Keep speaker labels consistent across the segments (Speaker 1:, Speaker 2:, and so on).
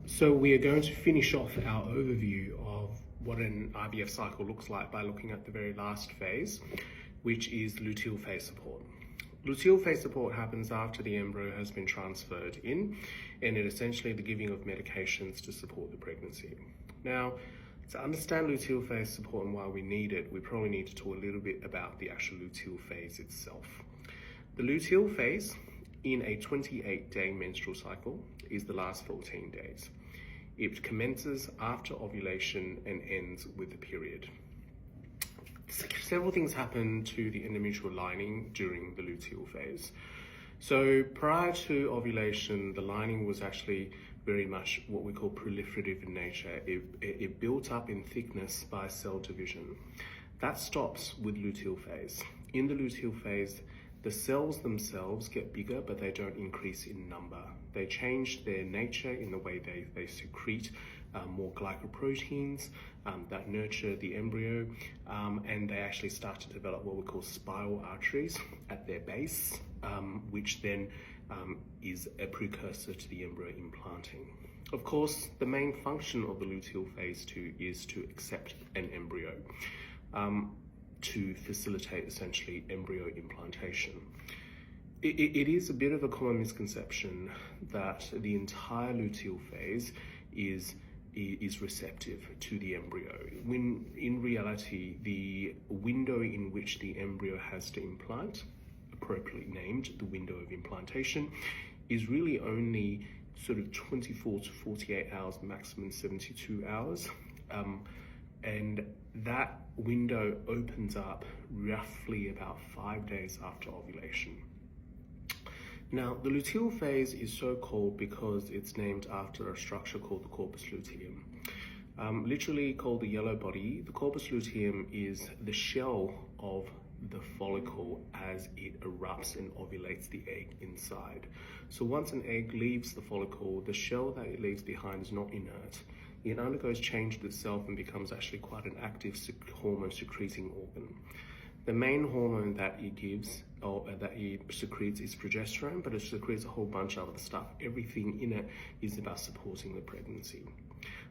Speaker 1: So we are going to finish off our overview of what an IVF cycle looks like by looking at the very last phase, which is luteal phase support. Luteal phase support happens after the embryo has been transferred in, and it essentially the giving of medications to support the pregnancy. Now, to understand luteal phase support and why we need it, we probably need to talk a little bit about the actual luteal phase itself. The luteal phase in a 28-day menstrual cycle is the last 14 days. It commences after ovulation and ends with the period. Several things happen to the endometrial lining during the luteal phase. So prior to ovulation, the lining was actually very much what we call proliferative in nature. It built up in thickness by cell division. That stops with luteal phase. In the luteal phase, the cells themselves get bigger, but they don't increase in number. They change their nature in the way they secrete more glycoproteins that nurture the embryo, and they actually start to develop what we call spiral arteries at their base, which then is a precursor to the embryo implanting. Of course, the main function of the luteal phase 2 is to accept an embryo, to facilitate essentially embryo implantation. It is a bit of a common misconception that the entire luteal phase is receptive to the embryo, when in reality the window in which the embryo has to implant, appropriately named the window of implantation, is really only sort of 24 to 48 hours, maximum 72 hours. And that window opens up roughly about 5 days after ovulation. Now, the luteal phase is so called because it's named after a structure called the corpus luteum. Literally called the yellow body, the corpus luteum is the shell of the follicle as it erupts and ovulates the egg inside. So once an egg leaves the follicle, the shell that it leaves behind is not inert. It undergoes change itself and becomes actually quite an active hormone secreting organ. The main hormone that it gives, or that it secretes, is progesterone, but it secretes a whole bunch of other stuff. Everything in it is about supporting the pregnancy.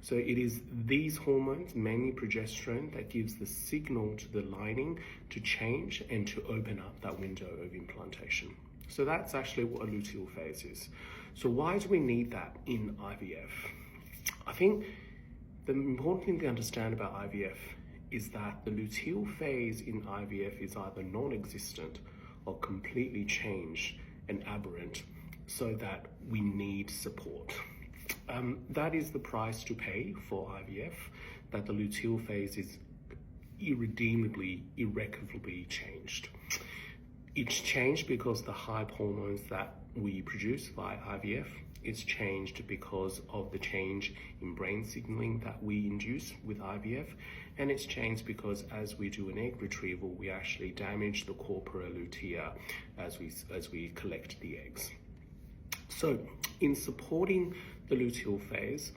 Speaker 1: So it is these hormones, mainly progesterone, that gives the signal to the lining to change and to open up that window of implantation. So that's actually what a luteal phase is. So why do we need that in IVF? I think the important thing to understand about IVF is that the luteal phase in IVF is either non-existent or completely changed and aberrant, so that we need support. That is the price to pay for IVF, that the luteal phase is irredeemably, irrecoverably changed. It's changed because the high hormones that we produce via IVF, it's changed because of the change in brain signaling that we induce with IVF, and it's changed because as we do an egg retrieval, we actually damage the corpora lutea as we collect the eggs. So in supporting the luteal phase,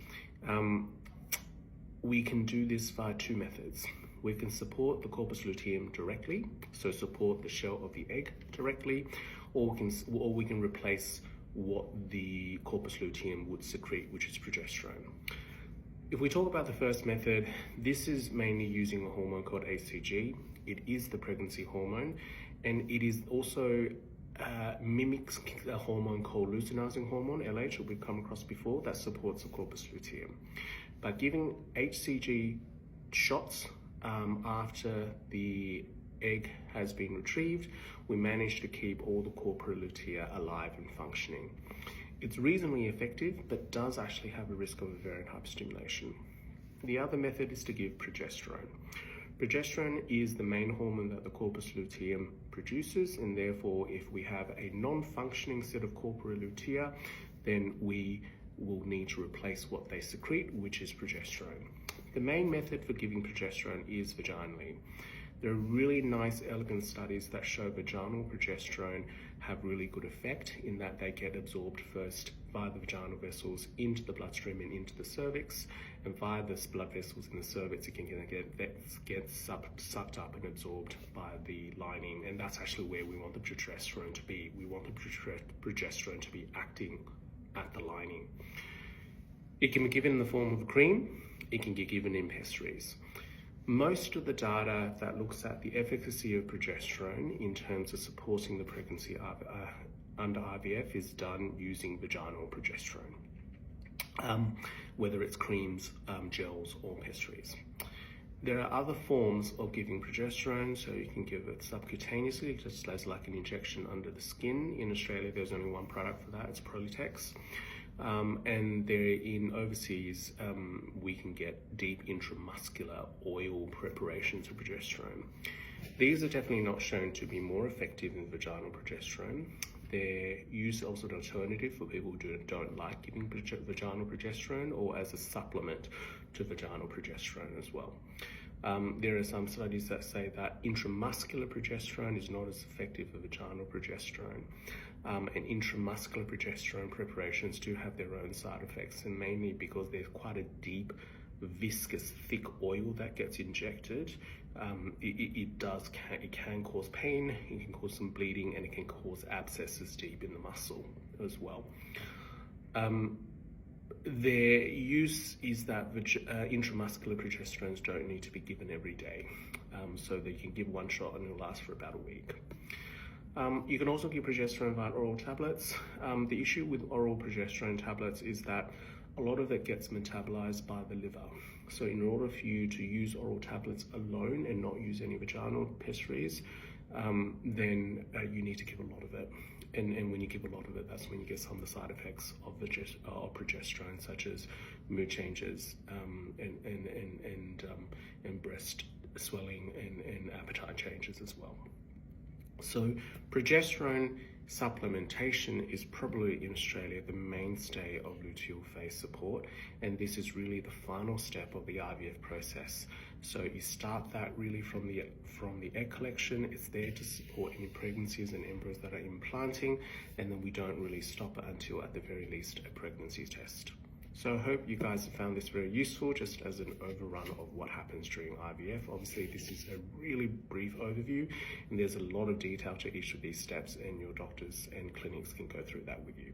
Speaker 1: we can do this via two methods. We can support the corpus luteum directly, so support the shell of the egg directly, or we can replace what the corpus luteum would secrete, which is progesterone. If we talk about the first method, this is mainly using a hormone called HCG. It is the pregnancy hormone, and it is also mimics a hormone called luteinizing hormone, LH, that we've come across before, that supports the corpus luteum. By giving HCG shots after the egg has been retrieved, we manage to keep all the corpora lutea alive and functioning. It's reasonably effective, but does actually have a risk of ovarian hyperstimulation. The other method is to give progesterone. Progesterone is the main hormone that the corpus luteum produces, and therefore if we have a non-functioning set of corpora lutea, then we will need to replace what they secrete, which is progesterone. The main method for giving progesterone is vaginally. There are really nice, elegant studies that show vaginal progesterone have really good effect in that they get absorbed first via the vaginal vessels into the bloodstream and into the cervix, and via the blood vessels in the cervix it can get sucked up and absorbed by the lining, and that's actually where we want the progesterone to be. We want the progesterone to be acting at the lining. It can be given in the form of a cream, it can be given in pessaries. Most of the data that looks at the efficacy of progesterone in terms of supporting the pregnancy under IVF is done using vaginal progesterone, whether it's creams, gels, or pessaries. There are other forms of giving progesterone, so you can give it subcutaneously, just as like an injection under the skin. In Australia, there's only one product for that, it's Prolitex. And there in overseas, we can get deep intramuscular oil preparations of progesterone. These are definitely not shown to be more effective than vaginal progesterone. They're used as an alternative for people who don't like giving vaginal progesterone, or as a supplement to vaginal progesterone as well. There are some studies that say that intramuscular progesterone is not as effective as vaginal progesterone. And intramuscular progesterone preparations do have their own side effects, and mainly because there's quite a deep, viscous, thick oil that gets injected. It can cause pain, it can cause some bleeding, and it can cause abscesses deep in the muscle as well. Their use is that intramuscular progesterones don't need to be given every day, so they can give one shot and it'll last for about a week. You can also give progesterone via oral tablets. The issue with oral progesterone tablets is that a lot of it gets metabolized by the liver. So in order for you to use oral tablets alone and not use any vaginal pessaries, then you need to give a lot of it. And when you give a lot of it, that's when you get some of the side effects of progesterone, such as mood changes and breast swelling and appetite changes as well. So progesterone supplementation is probably in Australia the mainstay of luteal phase support, and this is really the final step of the IVF process. So you start that really from the egg collection. It's there to support any pregnancies and embryos that are implanting, and then we don't really stop it until at the very least a pregnancy test. So I hope you guys have found this very useful, just as an overrun of what happens during IVF. Obviously, this is a really brief overview, and there's a lot of detail to each of these steps, and your doctors and clinics can go through that with you.